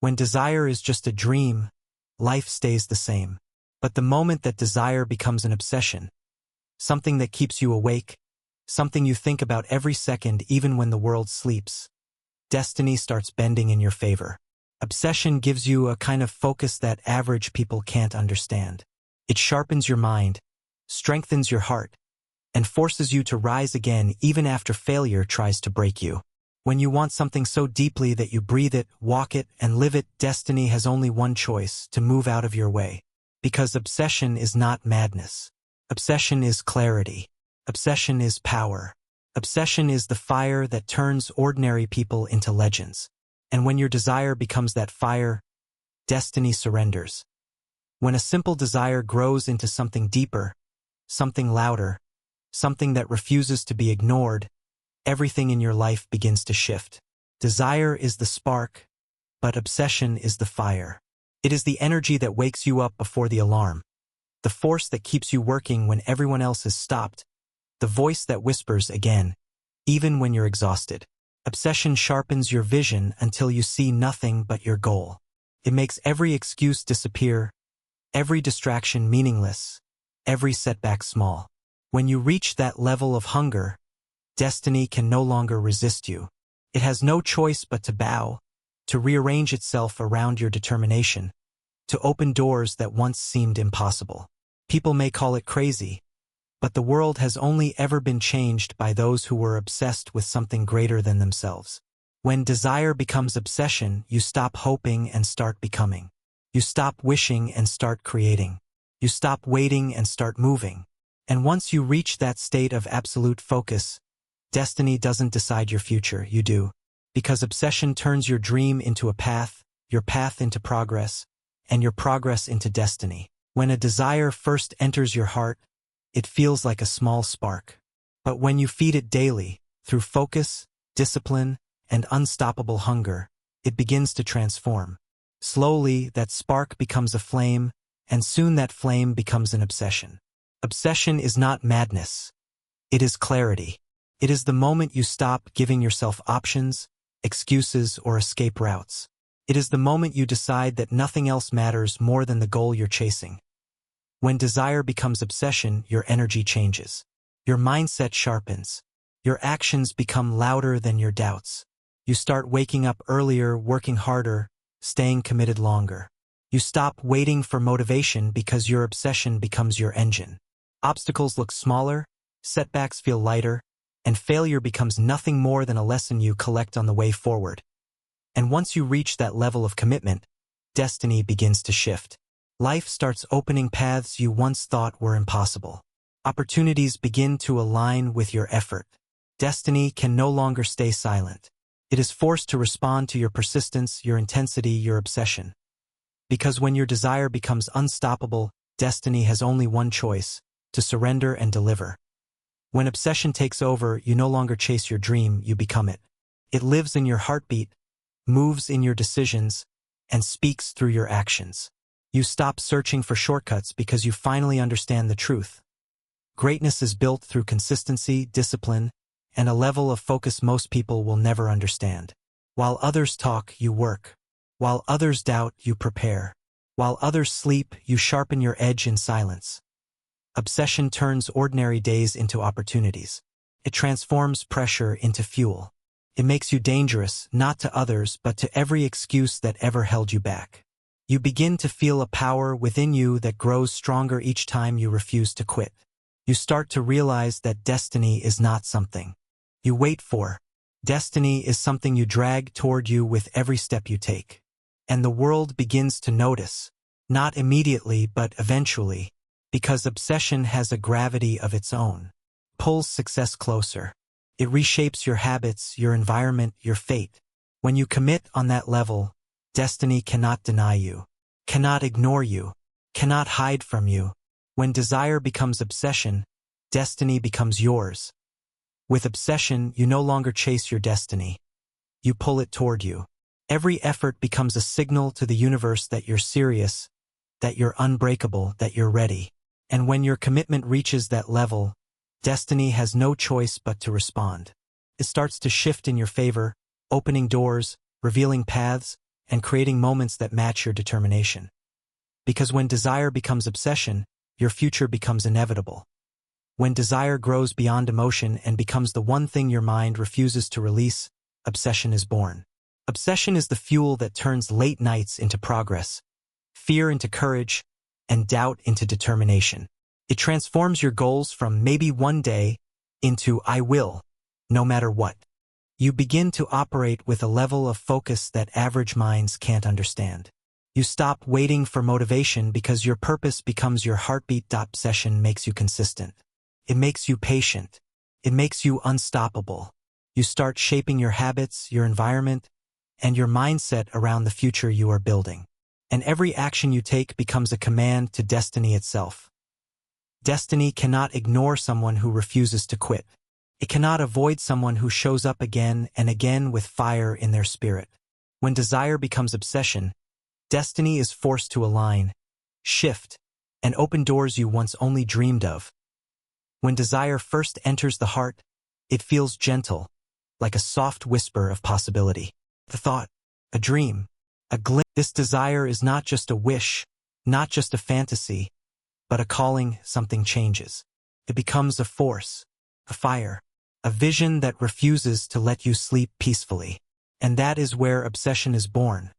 When desire is just a dream, life stays the same. But the moment that desire becomes an obsession, something that keeps you awake, something you think about every second even when the world sleeps, destiny starts bending in your favor. Obsession gives you a kind of focus that average people can't understand. It sharpens your mind, strengthens your heart, and forces you to rise again even after failure tries to break you. When you want something so deeply that you breathe it, walk it, and live it, destiny has only one choice: to move out of your way. Because obsession is not madness. Obsession is clarity. Obsession is power. Obsession is the fire that turns ordinary people into legends. And when your desire becomes that fire, destiny surrenders. When a simple desire grows into something deeper, something louder, something that refuses to be ignored, everything in your life begins to shift. Desire is the spark, but obsession is the fire. It is the energy that wakes you up before the alarm, the force that keeps you working when everyone else has stopped, the voice that whispers again, even when you're exhausted. Obsession sharpens your vision until you see nothing but your goal. It makes every excuse disappear, every distraction meaningless, every setback small. When you reach that level of hunger, destiny can no longer resist you. It has no choice but to bow, to rearrange itself around your determination, to open doors that once seemed impossible. People may call it crazy, but the world has only ever been changed by those who were obsessed with something greater than themselves. When desire becomes obsession, you stop hoping and start becoming. You stop wishing and start creating. You stop waiting and start moving. And once you reach that state of absolute focus, destiny doesn't decide your future, you do. Because obsession turns your dream into a path, your path into progress, and your progress into destiny. When a desire first enters your heart, it feels like a small spark. But when you feed it daily, through focus, discipline, and unstoppable hunger, it begins to transform. Slowly, that spark becomes a flame, and soon that flame becomes an obsession. Obsession is not madness. It is clarity. It is the moment you stop giving yourself options, excuses, or escape routes. It is the moment you decide that nothing else matters more than the goal you're chasing. When desire becomes obsession, your energy changes. Your mindset sharpens. Your actions become louder than your doubts. You start waking up earlier, working harder, staying committed longer. You stop waiting for motivation because your obsession becomes your engine. Obstacles look smaller, setbacks feel lighter, and failure becomes nothing more than a lesson you collect on the way forward. And once you reach that level of commitment, destiny begins to shift. Life starts opening paths you once thought were impossible. Opportunities begin to align with your effort. Destiny can no longer stay silent. It is forced to respond to your persistence, your intensity, your obsession. Because when your desire becomes unstoppable, destiny has only one choice: to surrender and deliver. When obsession takes over, you no longer chase your dream, you become it. It lives in your heartbeat, moves in your decisions, and speaks through your actions. You stop searching for shortcuts because you finally understand the truth. Greatness is built through consistency, discipline, and a level of focus most people will never understand. While others talk, you work. While others doubt, you prepare. While others sleep, you sharpen your edge in silence. Obsession turns ordinary days into opportunities. It transforms pressure into fuel. It makes you dangerous, not to others, but to every excuse that ever held you back. You begin to feel a power within you that grows stronger each time you refuse to quit. You start to realize that destiny is not something you wait for. Destiny is something you drag toward you with every step you take. And the world begins to notice, not immediately but eventually, because obsession has a gravity of its own. Pulls success closer. It reshapes your habits, your environment, your fate. When you commit on that level, destiny cannot deny you, cannot ignore you, cannot hide from you. When desire becomes obsession, destiny becomes yours. With obsession, you no longer chase your destiny. You pull it toward you. Every effort becomes a signal to the universe that you're serious, that you're unbreakable, that you're ready. And when your commitment reaches that level, destiny has no choice but to respond. It starts to shift in your favor, opening doors, revealing paths, and creating moments that match your determination. Because when desire becomes obsession, your future becomes inevitable. When desire grows beyond emotion and becomes the one thing your mind refuses to release, obsession is born. Obsession is the fuel that turns late nights into progress, fear into courage, and doubt into determination. It transforms your goals from maybe one day into I will, no matter what. You begin to operate with a level of focus that average minds can't understand. You stop waiting for motivation because your purpose becomes your heartbeat. Obsession makes you consistent. It makes you patient. It makes you unstoppable. You start shaping your habits, your environment, and your mindset around the future you are building. And every action you take becomes a command to destiny itself. Destiny cannot ignore someone who refuses to quit. It cannot avoid someone who shows up again and again with fire in their spirit. When desire becomes obsession, destiny is forced to align, shift, and open doors you once only dreamed of. When desire first enters the heart, it feels gentle, like a soft whisper of possibility. The thought, a dream, a glimpse. This desire is not just a wish, not just a fantasy, but a calling. Something changes. It becomes a force, a fire, a vision that refuses to let you sleep peacefully. And that is where obsession is born.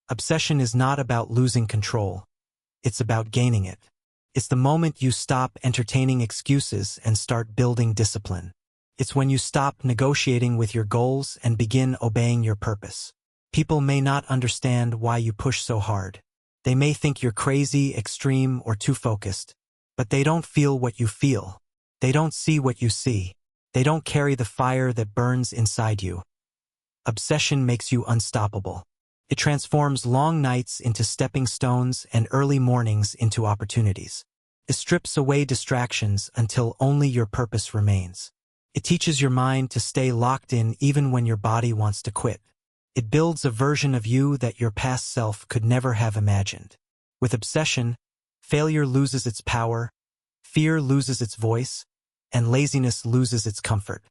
Obsession is not about losing control. It's about gaining it. It's the moment you stop entertaining excuses and start building discipline. It's when you stop negotiating with your goals and begin obeying your purpose. People may not understand why you push so hard. They may think you're crazy, extreme, or too focused. But they don't feel what you feel. They don't see what you see. They don't carry the fire that burns inside you. Obsession makes you unstoppable. It transforms long nights into stepping stones and early mornings into opportunities. It strips away distractions until only your purpose remains. It teaches your mind to stay locked in even when your body wants to quit. It builds a version of you that your past self could never have imagined. With obsession, failure loses its power, fear loses its voice, and laziness loses its comfort.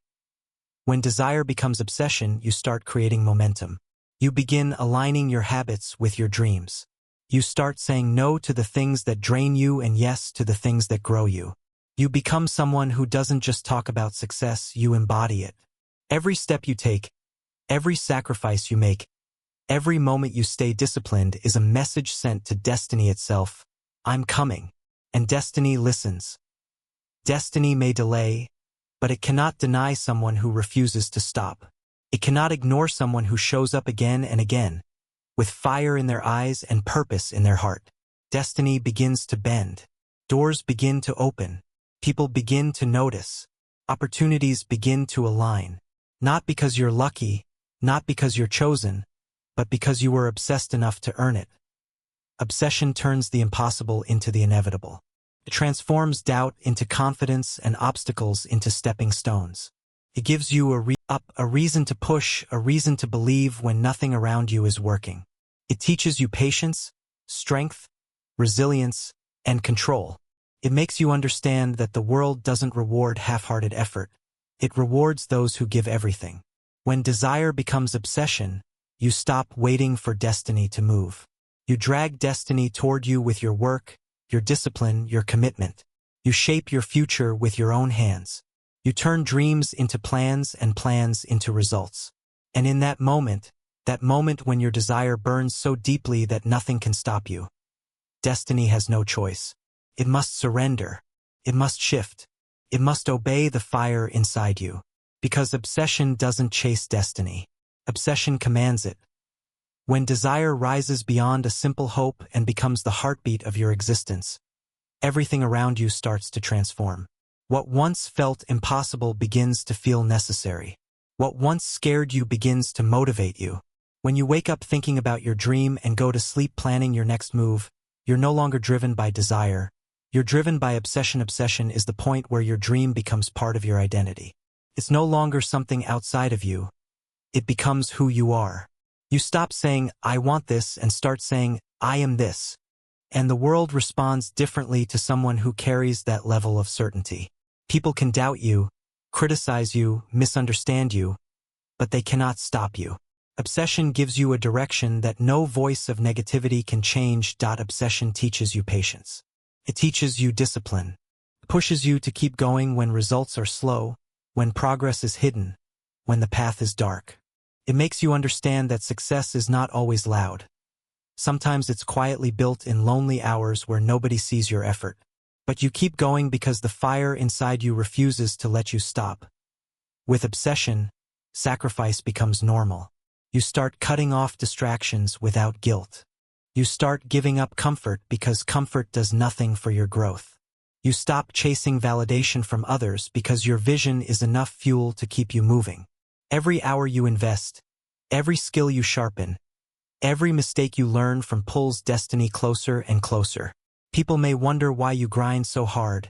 When desire becomes obsession, you start creating momentum. You begin aligning your habits with your dreams. You start saying no to the things that drain you and yes to the things that grow you. You become someone who doesn't just talk about success, you embody it. Every step you take, every sacrifice you make, every moment you stay disciplined is a message sent to destiny itself. I'm coming. And destiny listens. Destiny may delay, but it cannot deny someone who refuses to stop. It cannot ignore someone who shows up again and again, with fire in their eyes and purpose in their heart. Destiny begins to bend. Doors begin to open. People begin to notice. Opportunities begin to align. Not because you're lucky, not because you're chosen, but because you were obsessed enough to earn it. Obsession turns the impossible into the inevitable. It transforms doubt into confidence and obstacles into stepping stones. It gives you a reason to push, a reason to believe when nothing around you is working. It teaches you patience, strength, resilience, and control. It makes you understand that the world doesn't reward half-hearted effort. It rewards those who give everything. When desire becomes obsession, you stop waiting for destiny to move. You drag destiny toward you with your work, your discipline, your commitment. You shape your future with your own hands. You turn dreams into plans and plans into results. And in that moment when your desire burns so deeply that nothing can stop you, destiny has no choice. It must surrender. It must shift. It must obey the fire inside you. Because obsession doesn't chase destiny. Obsession commands it. When desire rises beyond a simple hope and becomes the heartbeat of your existence, everything around you starts to transform. What once felt impossible begins to feel necessary. What once scared you begins to motivate you. When you wake up thinking about your dream and go to sleep planning your next move, you're no longer driven by desire. You're driven by obsession. Obsession is the point where your dream becomes part of your identity. It's no longer something outside of you. It becomes who you are. You stop saying, I want this, and start saying, I am this. And the world responds differently to someone who carries that level of certainty. People can doubt you, criticize you, misunderstand you, but they cannot stop you. Obsession gives you a direction that no voice of negativity can change. Obsession teaches you patience. It teaches you discipline. It pushes you to keep going when results are slow, when progress is hidden, when the path is dark. It makes you understand that success is not always loud. Sometimes it's quietly built in lonely hours where nobody sees your effort. But you keep going because the fire inside you refuses to let you stop. With obsession, sacrifice becomes normal. You start cutting off distractions without guilt. You start giving up comfort because comfort does nothing for your growth. You stop chasing validation from others because your vision is enough fuel to keep you moving. Every hour you invest, every skill you sharpen, every mistake you learn from pulls destiny closer and closer. People may wonder why you grind so hard,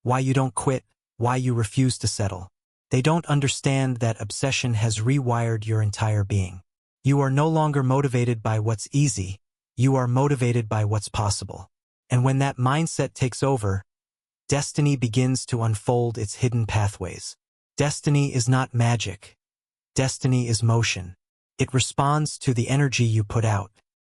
why you don't quit, why you refuse to settle. They don't understand that obsession has rewired your entire being. You are no longer motivated by what's easy, you are motivated by what's possible. And when that mindset takes over, destiny begins to unfold its hidden pathways. Destiny is not magic. Destiny is motion. It responds to the energy you put out.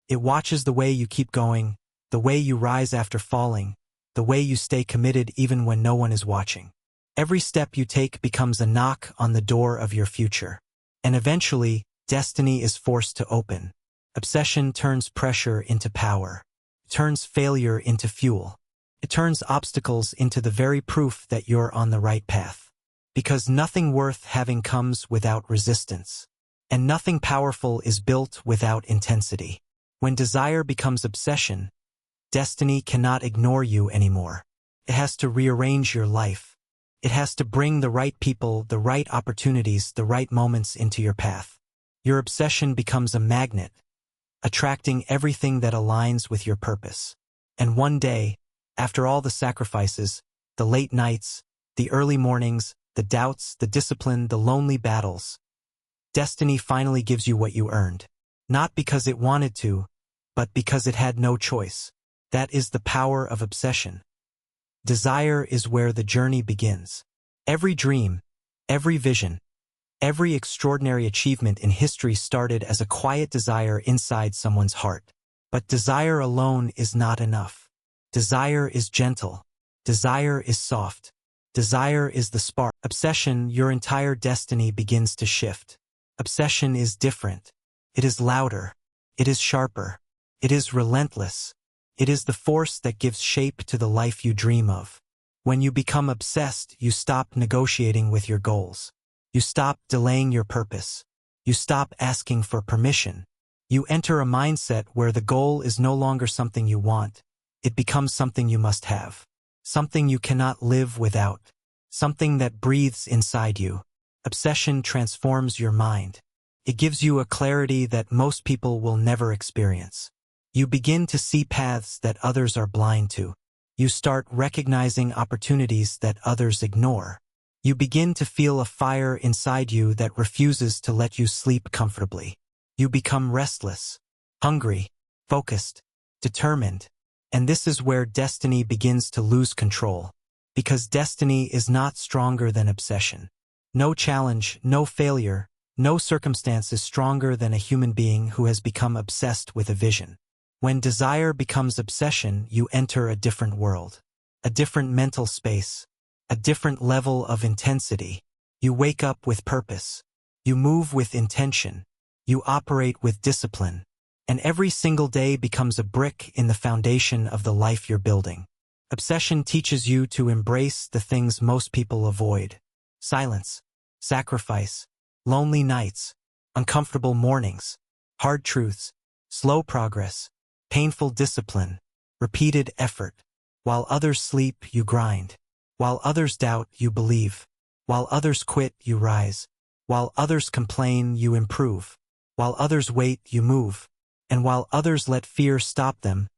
It watches the way you keep going, the way you rise after falling, the way you stay committed even when no one is watching. Every step you take becomes a knock on the door of your future. And eventually, destiny is forced to open. Obsession turns pressure into power. It turns failure into fuel. It turns obstacles into the very proof that you're on the right path. Because nothing worth having comes without resistance. And nothing powerful is built without intensity. When desire becomes obsession, destiny cannot ignore you anymore. It has to rearrange your life. It has to bring the right people, the right opportunities, the right moments into your path. Your obsession becomes a magnet, attracting everything that aligns with your purpose. And one day, after all the sacrifices, the late nights, the early mornings, the doubts, the discipline, the lonely battles, destiny finally gives you what you earned. Not because it wanted to, but because it had no choice. That is the power of obsession. Desire is where the journey begins. Every dream, every vision, every extraordinary achievement in history started as a quiet desire inside someone's heart. But desire alone is not enough. Desire is gentle. Desire is soft. Desire is the spark. Obsession, your entire destiny begins to shift. Obsession is different. It is louder. It is sharper. It is relentless. It is the force that gives shape to the life you dream of. When you become obsessed, you stop negotiating with your goals. You stop delaying your purpose. You stop asking for permission. You enter a mindset where the goal is no longer something you want. It becomes something you must have. Something you cannot live without. Something that breathes inside you. Obsession transforms your mind. It gives you a clarity that most people will never experience. You begin to see paths that others are blind to. You start recognizing opportunities that others ignore. You begin to feel a fire inside you that refuses to let you sleep comfortably. You become restless, hungry, focused, determined. And this is where destiny begins to lose control. Because destiny is not stronger than obsession. No challenge, no failure, no circumstance is stronger than a human being who has become obsessed with a vision. When desire becomes obsession, you enter a different world, a different mental space, a different level of intensity. You wake up with purpose. You move with intention. You operate with discipline. And every single day becomes a brick in the foundation of the life you're building. Obsession teaches you to embrace the things most people avoid. Silence, sacrifice, lonely nights, uncomfortable mornings, hard truths, slow progress, painful discipline, repeated effort. While others sleep, you grind. While others doubt, you believe. While others quit, you rise. While others complain, you improve. While others wait, you move. And while others let fear stop them,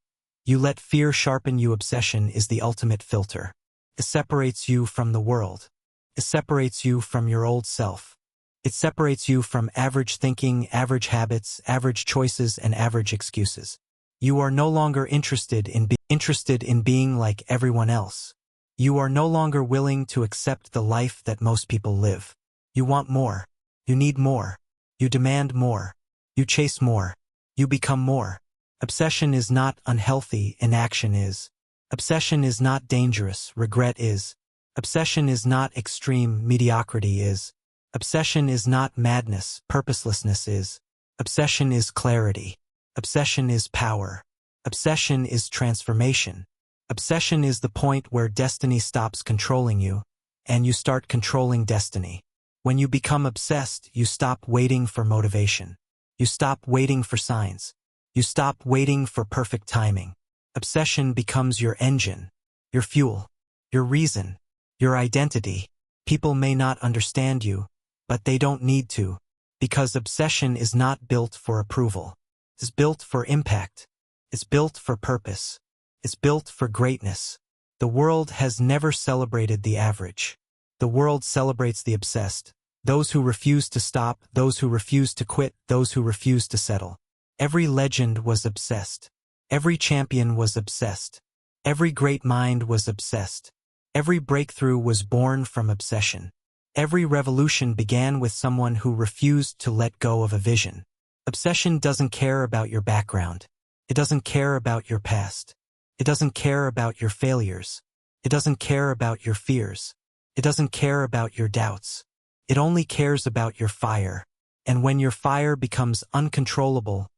you let fear sharpen you. Obsession is the ultimate filter. It separates you from the world. It separates you from your old self. It separates you from average thinking, average habits, average choices, and average excuses. You are no longer interested in being like everyone else. You are no longer willing to accept the life that most people live. You want more. You need more. You demand more. You chase more. You become more. Obsession is not unhealthy, inaction is. Obsession is not dangerous, regret is. Obsession is not extreme, mediocrity is. Obsession is not madness, purposelessness is. Obsession is clarity. Obsession is power. Obsession is transformation. Obsession is the point where destiny stops controlling you, and you start controlling destiny. When you become obsessed, you stop waiting for motivation. You stop waiting for signs. You stop waiting for perfect timing. Obsession becomes your engine, your fuel, your reason, your identity. People may not understand you, but they don't need to, because obsession is not built for approval. It's built for impact. It's built for purpose. It's built for greatness. The world has never celebrated the average. The world celebrates the obsessed, those who refuse to stop, those who refuse to quit, those who refuse to settle. Every legend was obsessed. Every champion was obsessed. Every great mind was obsessed. Every breakthrough was born from obsession. Every revolution began with someone who refused to let go of a vision. Obsession doesn't care about your background. It doesn't care about your past. It doesn't care about your failures. It doesn't care about your fears. It doesn't care about your doubts. It only cares about your fire. And when your fire becomes uncontrollable,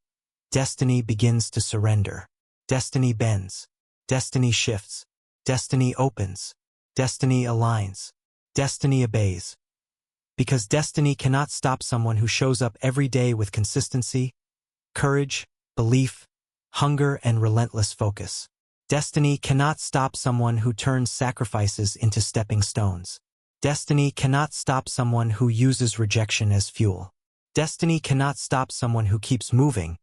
destiny begins to surrender. Destiny bends. Destiny shifts. Destiny opens. Destiny aligns. Destiny obeys. Because destiny cannot stop someone who shows up every day with consistency, courage, belief, hunger, and relentless focus. Destiny cannot stop someone who turns sacrifices into stepping stones. Destiny cannot stop someone who uses rejection as fuel. Destiny cannot stop someone who keeps moving,